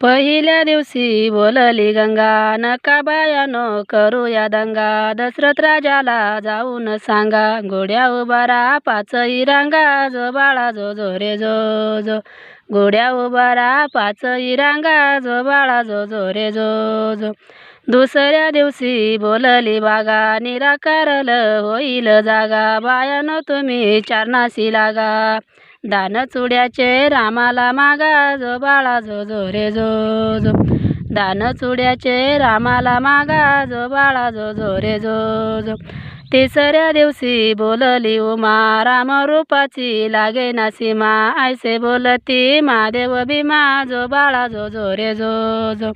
पहिल्या दिवशी बोलली गंगा, नका बायानो करूया दंगा. दशरथ राजाला जाऊन सांगा, घोड्या उभा राहा पाचही रांगा. जो बाळा जो जो रे जो जो, घोड्या उभा राहा पाचही रांगा. जो बाळा जो जो रे जो जो. दुसऱ्या दिवशी बोलली बागा, निराकारल होईल जागा. बायानो तुम्ही चारणासी लागा, दान चुड्याचे रामाला मागा. जो बाळा जो जो रे जो जो, दान चुड्याचे रामाला मागा. जो बाळा जो जो रे जो जो. तिसऱ्या दिवशी बोलली उमा, रामरूपाची लागे ना सीमा. ऐसे बोलती महादेव भीमा. जो बाळा जो जो रे जो जो,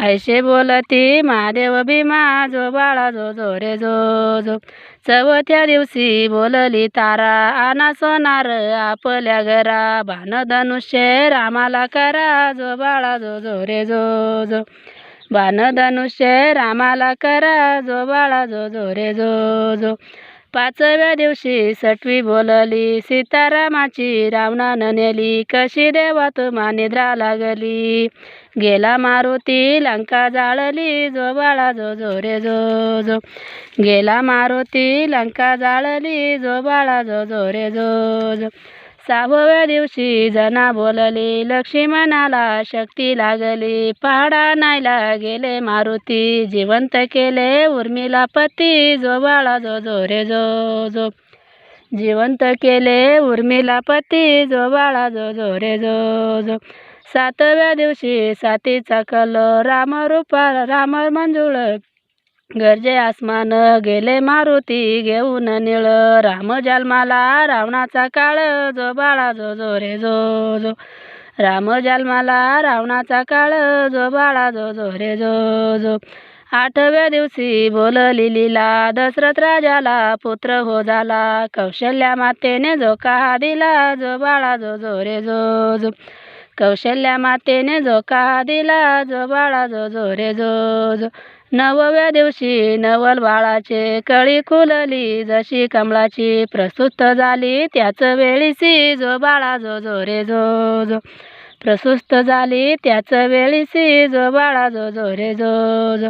ऐसे बोलती महादेव भीमा. जो बाळा जो जो रे जो जो. चौथ्या दिवशी बोलली तारा, आणा सोनार आपल्या घरा. भानधनुष्य रामाला करा. जो बाळा जो जो रे जो जो, भानधनुष्य रामाला करा. जो बाळा जो जो रे जो जो. पाचव्या दिवशी सटवी बोलली, सीतारामाची रावणानं नेली. कशी देवा तुम्हा निद्रा लागली, गेला मारुती लंका जाळली. जो बाळा जो जो रे जो जो, गेला मारुती लंका जाळली. जो बाळा जो जो रे जो जो. सहाव्या दिवशी जना बोलली, लक्ष्मणाला शक्ती लागली. पहाडा नायला गेले मारुती, जिवंत केले उर्मिला पती. जो बाळा जो जो रे जो जो, जिवंत केले उर्मिला पती. जो बाळा जो जो रे जो जो. सातव्या दिवशी सातीचा कल, राम मंजुळ गरजे आसमान. गेले मारुती घेऊन निळ, राम जन्माला रावणाचा काळ. जो बाळा जो जो रे जो जो, राम जन्माला रावणाचा काळ. जो बाळा जो जो रे जो जो. आठव्या दिवशी बोलली लीला, दशरथ राजाला पुत्र हो झाला. कौशल्या मातेने झोका दिला. जो बाळा जो जो रे जो जो, कौशल्या मातेने झोका दिला. जो बाळा जो जो रे जो जो. नवव्या दिवशी नवल बाळाचे कळी खुलली, जशी कमळाची प्रसूत झाली त्याच वेळीसी. जो बाळा जो जो रे जो जो, प्रसूत झाली त्याच वेळीसी. जो बाळा जो जो रे जो जो.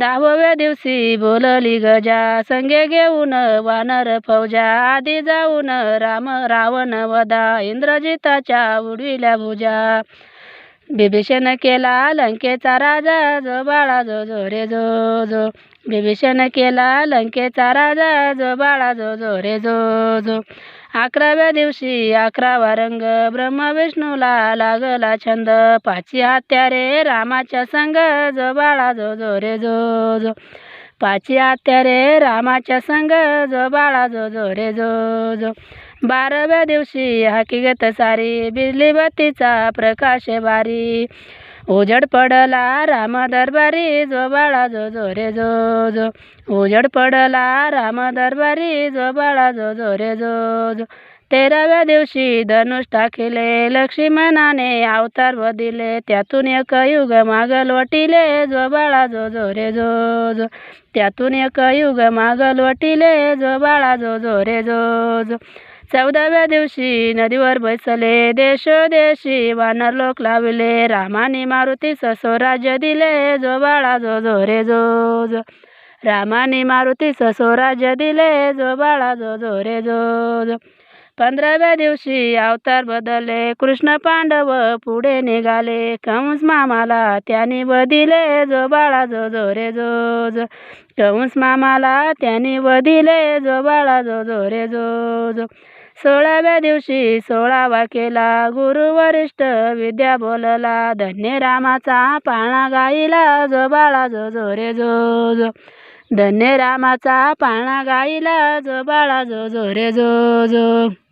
दहाव्या दिवशी बोलली गजा, संगे घेऊन वानर फौजा. आधी जाऊन रावण वधा, इंद्रजिताच्या उडविल्या भुजा. बिभीषण केला लंकेचा राजा. जो बाळा जो जो रे जो जो, बिभीषण केला लंकेचा राजा. जो बाळा जो जो रे जो जो. अकराव्या दिवशी 11वा रंग, ब्रह्म विष्णूला लागला छंद. पाची हत्यारे रामाच्या संग. जो बाळा जो जो रे जो जो, पाची हत्यारे रामाच्या संग. जो बाळा जो जो रे जो जो. 12व्या दिवशी हकीकत सारी, बिजली बत्तीचा प्रकाश बारी. उजड पडला राम दरबारी. जो बाळा जो जो रे जो जो, उजड पडला राम दरबारी. जो बाळा जो जो रे जो जो. 13व्या दिवशी धनुष टाकिले, लक्ष्मणाने अवतार बदिले. त्यातून एक युग माग लोटिले. जो बाळा जो जो रे जो जो, त्यातून एक युग माग लोटिले. जो बाळा जो जो रे जो जो. 14व्या दिवशी नदीवर बैसले, देशोदेशी वानर लोक लावले. रामाने मारुतीस स्वराज्य दिले. जो बाळा जो जो रे जो जो, रामाने मारुतीस स्वराज्य दिले. जो बाळा जो जो रे जो जो. 15व्या दिवशी अवतार बदलले, कृष्ण पांडव पुढे निघाले. कंस मामाला त्याने वदिले. जो बाळा जो जो रे जो जो, कंस मामाला त्याने वदिले. जो बाळा जो जो रे जो जो. 16व्या दिवशी 16वा केला, गुरु वरिष्ठ विद्या बोलला. धन्य रामाचा पाळणा गाईला. जो बाळा जो जो रे जो जो, धन्य रामाचा पाळणा गाईला. जो बाळा जो जो रे जो जो.